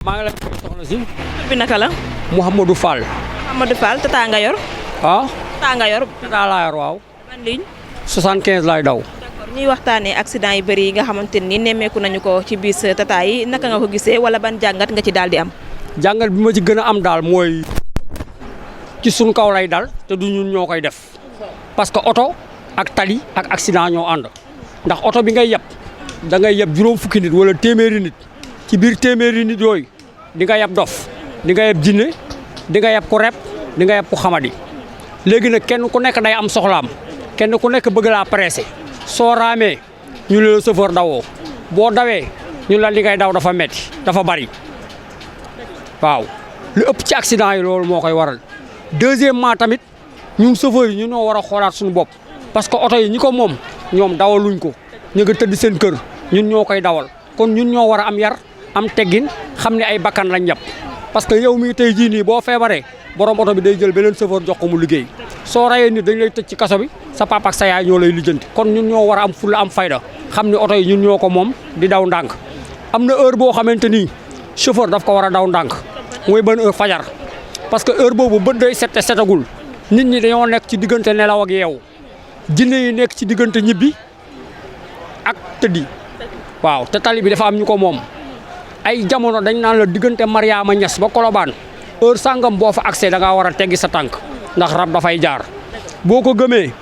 maa ngi lay soxna si. tur bi naka la. Mouhamadou Fall. Mouhamadou Fall tata nga yor. ah. tata nga yor. tata laa yor waaw. ban ligne. 75 laay daw. d'accord ñuy waxtaanee accident yu bëri yi nga xamante ni nemmeeku nañu ko ci bis tata yi naka nga ko gisee wala ban jàngat nga ci daal di am. jàngat bi ma ci gën a am daal mooy ci suñ kaw lay dal te du ñun ñoo koy def parce que oto ak tali ak accident ñoo ànd ndax oto bi ngay yeb da ngay yeb juróom fukki nit wala téeméeri nit ci biir téeméeri nit yooyu di nga yeb dof di nga yeb jinne di nga yeb ku rep di nga yeb ku xamadi léegi nag kenn ku nekk day am soxlaam kenn ku nekk bëgg laa pressé soo raamee ñu ne la chauffeur dawoo boo dawee ñu la li ngay daw dafa metti dafa bari waaw lu ëpp ci accident yi loolu moo koy waral deuxièmement tamit ñun chauffeur yi ñu ñoo war a xoolaat suñu bopp parce que oto yi ñi ko moom ñoom dawaluñ ko ñu nga tëdd seen kër ñun ñoo koy dawal kon ñun ñoo war a am yar am teggin xam ne ay bakkan lañ yàpp parce que yow mii tey jii nii boo feebaree borom oto bi day jël beneen chauffeur jox ko mu liggéey soo rayee nit dañ lay tëj ci kaso bi sa papa ak sa yaay ñoo lay lijjanti kon ñun ñoo war a am fulla am fayda xam ne oto yi ñun ñoo ko moom di daw ndànk am na heure boo xamante ni chauffeur daf ko war a daw ndànk mooy ban heure fajar parce que heure boobu bët day set setagul nit ñi dañoo nekk ci diggante nelaw ak yeewu jinne yi nekk ci diggante ñibbi ak tëddi waaw te tali bi dafa am ñu ko moom ay jamono dañ naan la diggante Mariama Ñas ba Kolobaan heure sàngam boo fa accès da ngaa war a teggi sa tànk ndax rab dafay jaar boo ko gëmee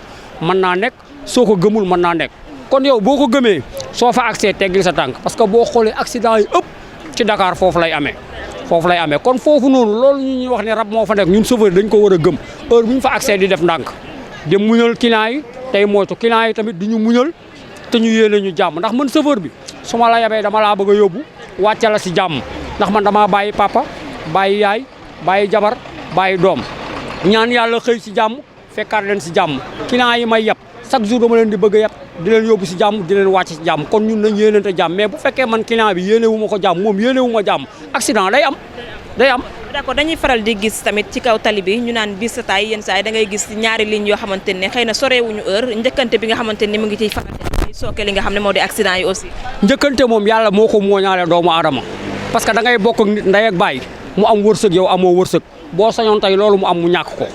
mën naa nekk soo ko gëmul mën naa nekk kon yow boo ko gëmee soo fa accès teggil sa tànk parce que boo xoolee accident yi ëpp ci Dakar foofu lay amee kon foofu noonu loolu ñu ñuy wax ne rab moo fa nekk ñun chauffeur dañ ko war a gëm heure bu ñu fa accès di def ndànk di muñal client yi tey moytu client yi tamit di ñu muñal te ñu yéene ñu jàmm ndax man chauffeur bi su ma la yabee dama laa bëgg a yóbbu wàcce la si jàmm ndax man damaa bàyyi papa bàyyi yaay bàyyi jabar bàyyi doom ñaan yàlla xëy si jàmm fekkaat leen si jàmm client yi may yab chaque jour dama leen di bëgg a yab di leen yóbbu si jàmm di leen wàcc si jàmm kon ñun nañ yéenante jàmm mais bu fekkee man client bi yéene wu ma ko jàmm moom yéene wu ma jàmm accident day am d'accord dañuy faral di gis tamit ci kaw tali bi ñu naan bis tata yi yenn saa yi da ngay gis ñaari ligne yoo xamante ne xëy na sorewuñu heure njëkkante bi nga xamante ni mu ngi ciy faral di sooke li nga xam ne moo di accident yi aussi njëkkante moom yàlla moo ko mooñaale doomu aadama parce que da ngay bokk ak nit ndey ak baay mu am wërsëg yow amoo wërsëg boo sañoon tey loolu mu am mu ñàkk ko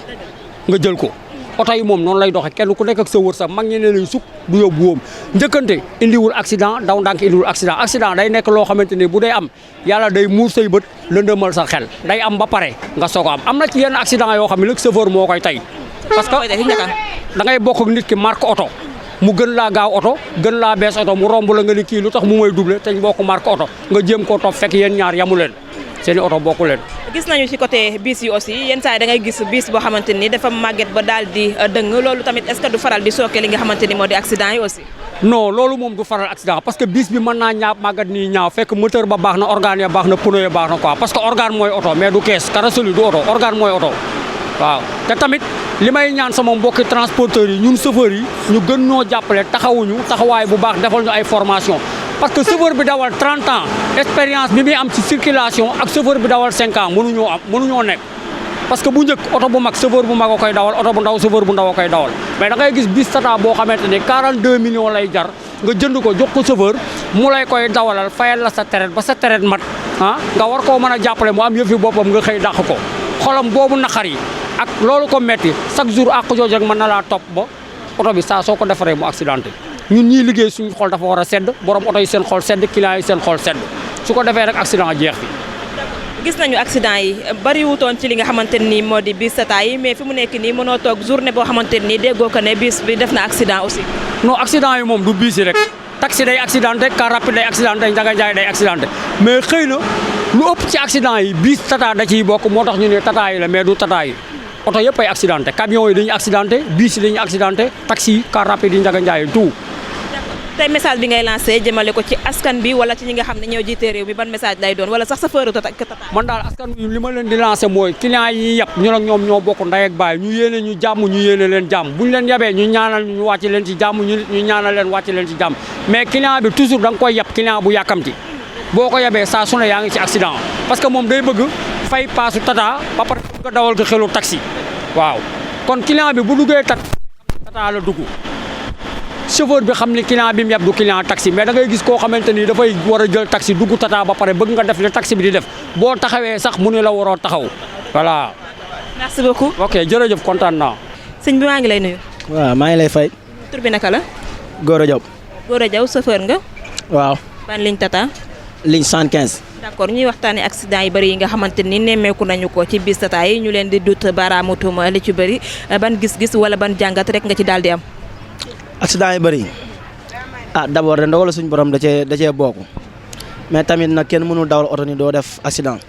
nga jël ko oto yi moom noonu lay doxe kenn ku nekk ak sa wërsëg mag ñi nee nañ sukk du yóbbu wóom njëkkante indiwul accident daw ndànk indiwul accident day nekk loo xamante ni bu dee am yàlla day muur say bët lëndëmal sa xel day am ba pare nga soog a am na ci yenn accident yoo xam ne nag chauffeur moo koy tey parce que da ngay bokk ak nit ki marque oto mu gën laa gaaw oto gën laa bees oto mu romb la nga ni kii lu tax mu may doublé te ñu bokk marque oto nga jéem koo topp fekk yéen ñaar yamu leen seeni oto bokku leen. gis nañu ci côté bis yi aussi yenn saa yi da ngay gis bis boo xamante ni dafa màgget ba daal di dëng loolu tamit est-ce que du faral di sooke li nga xamante ni moo di accident yi aussi. non loolu moom du faral accident parce que bis bi mën naa ñaaw màggat nii ñaaw fekk moteur ba baax na organe ya baax na pneu ya baax na quoi parce que organe mooy oto mais du kees carrosserie du oto organe mooy oto waaw te tamit li may ñaan sama mbokki transporteurs yi ñun chauffeurs yi ñu gën ñoo jàppale taxawuñu taxawaay bu baax defal ñu ay formation parce que chauffeur bi dawal 30 ans expérience bi muy am ci circulation ak chauffeur bi dawal 5 ans mënuñoo nekk parce que bu njëkk oto bu mag chauffeur bu mag a koy dawal oto bu ndaw chauffeur bu ndaw a koy dawal mais da ngay gis bis tata boo xamante ne 42 millions lay jar nga jënd ko jox ko chauffeur mu lay koy dawalal fayal la sa traite ba sa traite mat nga war koo mën a jàppale mu am yëfi boppam nga xëy dàq ko xolam boobu naqar yi ak loolu ko metti chaque jour ak jooju rek mën na laa topp ba oto bi saa soo ko defaree mu accidenté ñun ñii liggéey suñu xol dafa war a sedd borom oto yi seen xol sedd client yi seen xol sedd su ko defee rek accident jeex fi gis nañu accident yi bari wutoon ci li nga xamante ni moo di bis tata yi mais fi mu nekk nii mënoo toog journée boo xamante ni déggoo ko ne bis bi def na accident aussi. non accident yi moom du biis yi rek taxi day accidenté car rapide day accidenté Ndiaga Ndiaye day accidenté mais xëy na lu ëpp ci accident yi bis tata da ciy bokk moo tax ñu ne tata yi la mais du tata yi oto yëpp ay accidenté camions yi dañuy accidenté bis yi dañuy accidenté taxi yi car rapide yi Ndiaga Ndiaye tout. tey message bi ngay lancé jëmale ko ci askan bi wala ci ñi nga xam ne ñoo jiite réew mi ban message lay doon wala sax sa fëru tata man daal askan bi li ma leen di lancé mooy client yi yàpp ñu ak ñoom ñoo bokk ndey ak baay ñu yéene ñu jàmm ñu yéene leen jàmm buñ leen yabee ñu ñaanal ñu wàcc leen ci jàmm ñu ñaanal leen wàcc leen ci jàmm mais client bi toujours da nga koy yàpp client bu yàkkamti boo ko yabee saa su ne yaa ngi ci accident parce que moom day bëgg fay paasu tata ba pare nga dawal ko xelu taxi waaw kon client bi bu duggee tata la dugg chauffeur bi xam ni client bi mu yeb du client taxi mais da ngay gis koo xamante ni dafay war a jël taxi dugg tata ba pare bëgg nga def li taxi bi di def boo taxawee sax mu ne la waroo taxaw voilà. merci beaucoup. ok jërëjëf kontaan naa. sëñ bi maa ngi lay nuyu. waaw maa ngi lay fay. tur bi naka la. Gora Diaw. Gora Diaw chauffeur nga. waaw. ban ligne tata. ligne 115. d'accord ñuy waxtaanee accident yu bëri yi nga xamante ni nemmeeku nañu ko ci bis tata yi ñu leen di dut baaraamu tuuma li ci bëri ban gis-gis wala ban jàngat rek nga ci daal di am. accident yu bëri d'abord de ndogalu suñu borom da cee bokk mais tamit nag kenn mënul dawal oto ni doo def accident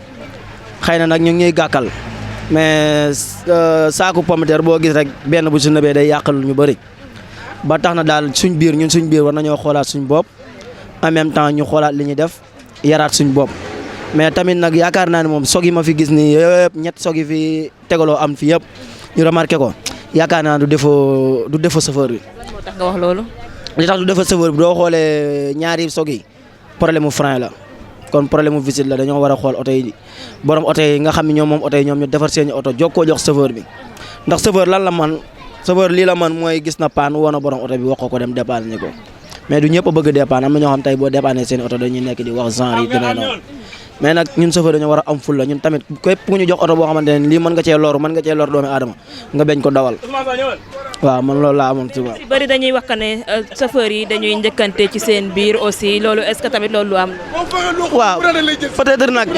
xëy na nag ñu ngi ñuy gàkkal mais saaku pomme de terre boo gis rek benn bu su nëbee day yàqal ñu bëri ba tax na daal suñ biir war nañoo xoolaat suñ bopp en même temps ñu xoolaat li ñuy def yaraat suñ bopp mais tamit nag yaakaar naa ne moom sog yi ma fi gis nii yëpp ñett sog yi fi tegaloo am fi yëpp ñu remarqué ko yaakaar naa du defoo chauffeur bi. lan moo tax nga wax loolu. li tax du defoo chauffeur bi doo xoolee ñaari sog yi problème mu frein la kon problème mu visite la dañoo war a xool oto yi borom oto yi nga xam ne ñoom moom oto yi ñoom ñu defar seen oto jokkoo jox chauffeur bi ndax chauffeur lan la man chauffeur lii la man mooy gis na paan woon na borom oto bi wax ko dem dépanner ko mais du ñëpp a bëgg dépanner am na ñoo xam tey boo dépanner seen oto dañuy nekk di wax genre yi demee noonu mais nag ñun chauffeur dañoo war a am ful la ñun tamit képp ku ñu jox oto boo xamante ne lii mën nga cee lor doomi aadama nga bañ ko dawal waaw man loolu laa amoon suba. ci bëri dañuy wax ne chauffeur yi dañuy njëkkante ci seen biir aussi loolu est-ce que tamit loolu lu am. waaw peut-être nag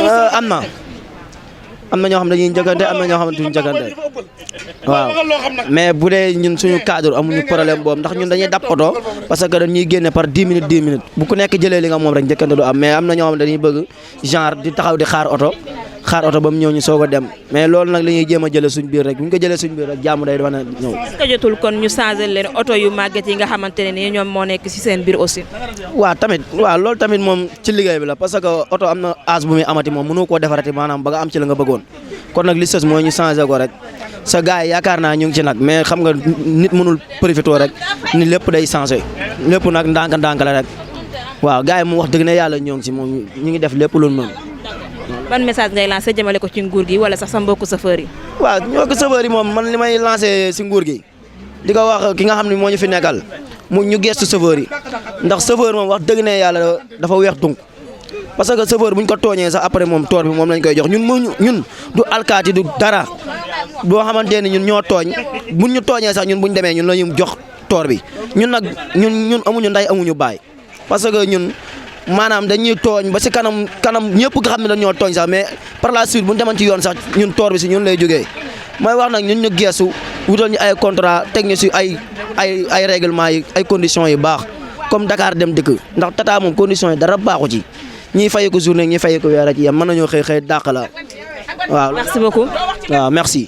am na ñoo xam dañuy njëkkante am na ñoo xam ne duñu njëkkante waaw mais bu dee ñun suñu cadre amuñu problème boobu ndax ñun dañuy dab oto parce que dañuy génne par 10 minutes bu ku nekk jëlee li nga moom rek njëkkante du am mais am na ñoo xam dañuy bëgg genre di taxaw di xaar oto ba mu ñëw ñu soog a dem mais loolu nag la ñuy jéem a jëlee suñ biir rek bu ñu ko jëlee suñ biir rek jàmm day mën a ñëw. est-ce que jotul kon ñu changer leen oto yu màgget yi nga xamante ne nii ñoom moo nekk ci seen biir aussi. waaw loolu tamit moom ci liggéey bi la parce que oto am na âge bu muy amati moom mënoo koo defarati maanaam ba nga am ci la nga bëggoon kon nag li sës mooy ñu changer ko rek sa gars yi yaakaar naa ñu ngi ci nag mais xam nga nit mënul profité rek ni lépp day changer lépp nag ndànk-ndànk la rek waaw gars yi moom wax dëgg ne yàlla ñoo ngi ci moom ñu ngi def lépp lu mën. ban message ngay lancé jëmale ko ci nguur gi wala sax sa mbokku chauffeur yi. waaw ñoo ko chauffeur yi moom man li may lancé si nguur gi di ko wax ki nga xam ne moo ñu fi nekkal mu ñu gestu chauffeur yi ndax chauffeur moom wax dëgg ne yàlla dafa weex dunk parce que chauffeur bu ñu ko tooñee sax après moom toor bi moom lañ koy jox ñun du alkaati du dara boo xamante ne ñun ñoo tooñ buñ ñu tooñee sax ñun buñ demee ñun la ñu jox toor bi ñun nag ñun amuñu nday amuñu baay parce que ñun maanaam dañuy tooñ ba si kanam ñëpp nga xam ne dañoo tooñ sax mais par la suite bu ñu demoon ci yoon sax ñun toor bi si ñun lay jógee mooy wax nag ñun ñu geesu wutal ñu ay contrat teg ñu si ay règlement yi ay conditions yu baax comme Dakar dem dëkk ndax tata moom conditions yi dara baaxu ci ñiy fay ko journée ñi fay ko weer a ci yam mën nañoo xëy dàq la waaw. merci beaucoup. waaw merci.